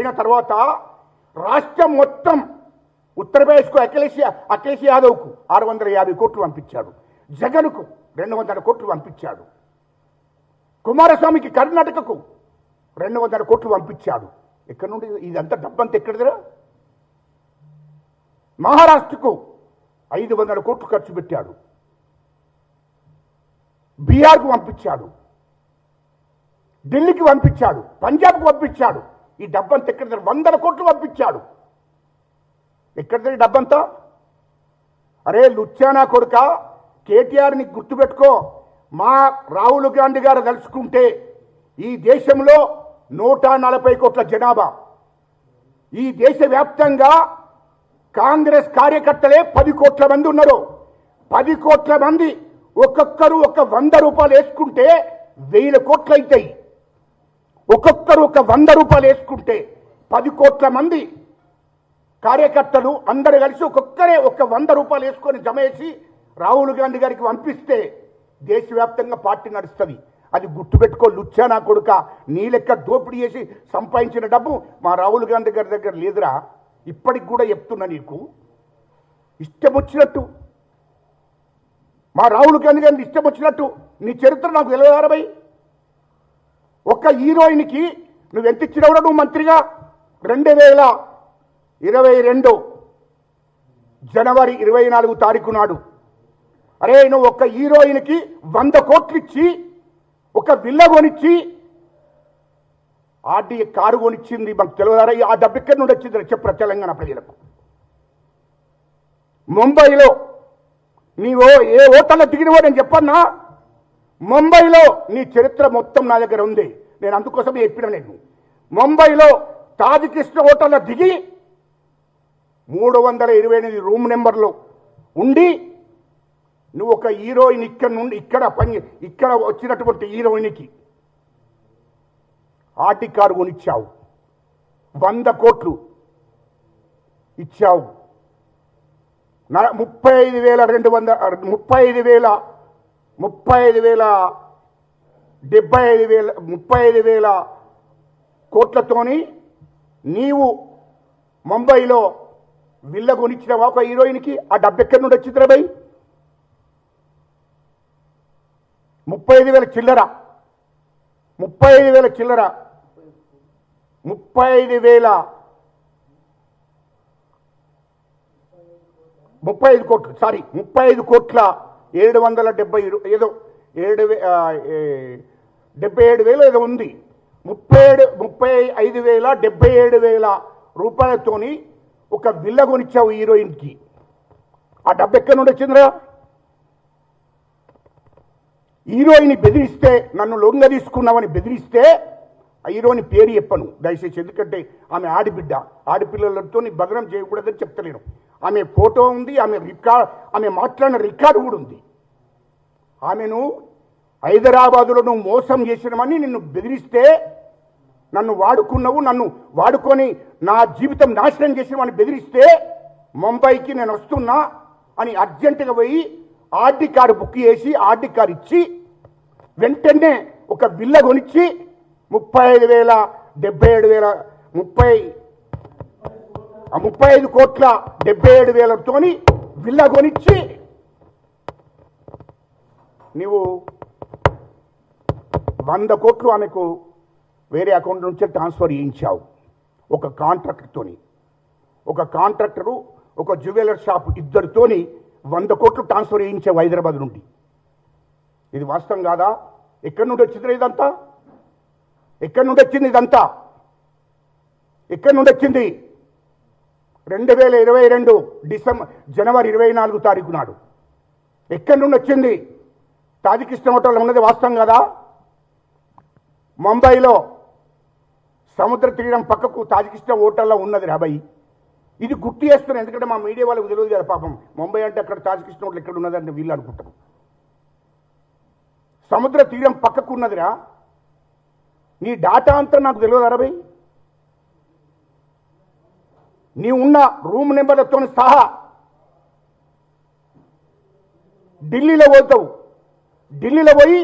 పోయిన తర్వాత రాష్ట్రం మొత్తం ఉత్తరప్రదేశ్కు అఖిలేష్ యాదవ్కు 650 కోట్లు పంపించాడు, జగన్కు 200 కోట్లు పంపించాడు, కుమారస్వామికి కర్ణాటకకు 200 కోట్లు పంపించాడు. ఎక్కడి నుండి ఇదంతా డబ్బంతా ఎక్కడిదిరా? మహారాష్ట్రకు 500 కోట్లు ఖర్చు పెట్టాడు, బీహార్కు పంపించాడు, ఢిల్లీకి పంపించాడు, పంజాబ్కు పంపించాడు. ఈ డబ్బంతా ఎక్కడ? 100 కోట్లు పంపించాడు. ఎక్కడ డబ్బంతా? అరే లుచ్చానా కొడుక, కేటీఆర్ని గుర్తుపెట్టుకో. మా రాహుల్ గాంధీ గారు తలుచుకుంటే ఈ దేశంలో 140 కోట్ల జనాభా, ఈ దేశవ్యాప్తంగా కాంగ్రెస్ కార్యకర్తలే 10 కోట్ల మంది ఉన్నారు. 10 కోట్ల మంది ఒక్కొక్కరు ఒక 100 రూపాయలు వేసుకుంటే 1000 కోట్లు అవుతాయి. ఒక్కొక్కరు ఒక 100 రూపాయలు వేసుకుంటే 10 కోట్ల మంది కార్యకర్తలు అందరూ కలిసి ఒక్కొక్కరే ఒక 100 రూపాయలు వేసుకొని జమ చేసి రాహుల్ గాంధీ గారికి పంపిస్తే దేశవ్యాప్తంగా పార్టీ నడుస్తుంది. అది గుర్తుపెట్టుకో లుచ్చానా కొడుక. నీ లెక్క దోపిడీ చేసి సంపాదించిన డబ్బు మా రాహుల్ గాంధీ గారి దగ్గర లేదురా. ఇప్పటికి కూడా చెప్తున్నా, నీకు ఇష్టం వచ్చినట్టు మా రాహుల్ గాంధీ గారిని ఇష్టం వచ్చినట్టు నీ చరిత్ర నాకు తెలియదారా భయ్? ఒక హీరోయిన్కి నువ్వు ఎంత ఇచ్చినవురా నువ్వు మంత్రిగా? 2022 జనవరి 24 తారీఖు నాడు అరే నువ్వు ఒక హీరోయిన్కి 100 కోట్లు ఇచ్చి ఒక విల్ల కొనిచ్చి ఆర్డీ కారు కొనిచ్చింది మాకు తెలియదారా? ఆ డబ్బు ఎక్కడి నుండి వచ్చింది చెప్పరా తెలంగాణ ప్రజలకు? ముంబైలో నీవో ఏ హోటల్లో దిగినవో నేను చెప్పన్నా. ముంబైలో నీ చరిత్ర మొత్తం నా దగ్గర ఉంది. నేను అందుకోసమే చెప్పిన. నేను ముంబైలో తాజ్ కృష్ణ హోటల్లో దిగి 328 రూమ్ నెంబర్లో ఉండి నువ్వు ఒక హీరోయిన్ ఇక్కడ వచ్చినటువంటి హీరోయిన్కి ఆర్టీ కారు కొనిచ్చావు, 100 కోట్లు ఇచ్చావు. 35,000 కోట్లతోని నీవు ముంబైలో విల్ల కొనిచ్చినవా ఒక హీరోయిన్కి? ఆ డబ్బు ఎక్కడి నుండి వచ్చిందిరా భయ్? 35,000 చిల్లర 35 కోట్లు, సారీ 35 కోట్ల 770 ఏదో 77,000 ఏదో ఉంది. 35,077,000 రూపాయలతోని ఒక విల్ల కొనిచ్చావు హీరోయిన్కి. ఆ డబ్బు ఎక్కడి నుండి వచ్చిందిరా? హీరోయిన్ బెదిరిస్తే, నన్ను లొంగ తీసుకున్నామని బెదిరిస్తే ఆ హీరోయిన్ పేరు చెప్పను దయచేసి, ఎందుకంటే ఆమె ఆడబిడ్డ. ఆడపిల్లలతో బదనం చేయకూడదని చెప్తలేను. ఆమె ఫోటో ఉంది, ఆమె మాట్లాడిన రికార్డు కూడా ఉంది. ఆమెను హైదరాబాదులో నువ్వు మోసం చేసినమని నిన్ను బెదిరిస్తే, నన్ను వాడుకున్నావు, నన్ను వాడుకొని నా జీవితం నాశనం చేసినవని బెదిరిస్తే ముంబైకి నేను వస్తున్నా అని అర్జెంటుగా పోయి ఆర్డీ కారు బుక్ చేసి ఆర్డీ కారు ఇచ్చి వెంటనే ఒక విల్ల కొనిచ్చి 35 కోట్ల 77,000తోని విల్ల కొనిచ్చి నీవు 100 కోట్లు ఆమెకు వేరే అకౌంట్ నుంచి ట్రాన్స్ఫర్ చేయించావు. ఒక కాంట్రాక్టర్తోని, ఒక కాంట్రాక్టరు ఒక జ్యువెలర్ షాప్ ఇద్దరితోని 100 కోట్లు ట్రాన్స్ఫర్ చేయించావు హైదరాబాద్ నుండి. ఇది వాస్తవం కాదా? ఎక్కడి నుండి వచ్చింది ఇదంతా? ఎక్కడి నుండి వచ్చింది ఇదంతా? ఎక్కడి నుండి వచ్చింది? 2022 జనవరి 24 తారీఖు నాడు ఎక్కడి నుండి వచ్చింది? తాజ్ కృష్ణ హోటల్లో ఉన్నది వాస్తవం కదా? ముంబైలో సముద్ర తీరం పక్కకు తాజ్ కృష్ణ హోటల్లో ఉన్నది రాబాయి. ఇది గుర్తు చేస్తున్నాను ఎందుకంటే మా మీడియా వాళ్ళకి తెలియదు కదా పాపం. ముంబై అంటే అక్కడ తాజ్ కృష్ణ హోటల్ ఎక్కడ ఉన్నదంటే వీళ్ళు అనుకుంటారు. సముద్ర తీరం పక్కకు ఉన్నదిరా. నీ డాటా అంతా నాకు తెలియదు అరబై. నీ ఉన్న రూమ్ నెంబర్లతో సహా ఢిల్లీలో పోతావు. ఢిల్లీలో పోయి